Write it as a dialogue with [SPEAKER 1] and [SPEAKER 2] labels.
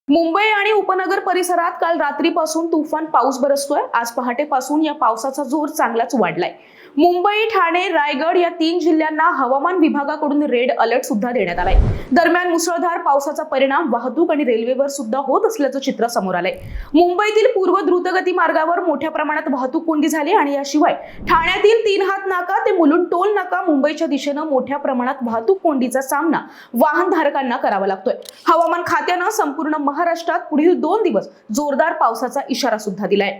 [SPEAKER 1] मुंबई आणि उपनगर परिसरात काल रात्रीपासून तुफान पाऊस बरसतोय। आज पहाटेपासून या पावसाचा जोर चांगलाच वाढलाय। मुंबई, ठाणे, रायगड या 3 जिल्ह्यांना हवामान विभागाकडून रेड अलर्ट सुद्धा देण्यात आलाय। दरम्यान मुसळधार पावसाचा परिणाम वाहतूक आणि रेल्वेवर सुद्धा होत असल्याचं चित्र समोर आलंय। मुंबईतील पूर्व द्रुतगती मार्गावर मोठ्या प्रमाणात वाहतूक कोंडी झाली आणि याशिवाय ठाण्यातील 3 हात नाका ते मुलुंड टोल नाका मुंबईच्या दिशेनं मोठ्या प्रमाणात वाहतूक कोंडीचा सामना वाहनधारकांना करावा लागतोय। हवामान खात्यानं संपूर्ण महाराष्ट्रात पुढील 2 दिवस जोरदार पावसाचा इशारा सुद्धा दिलाय।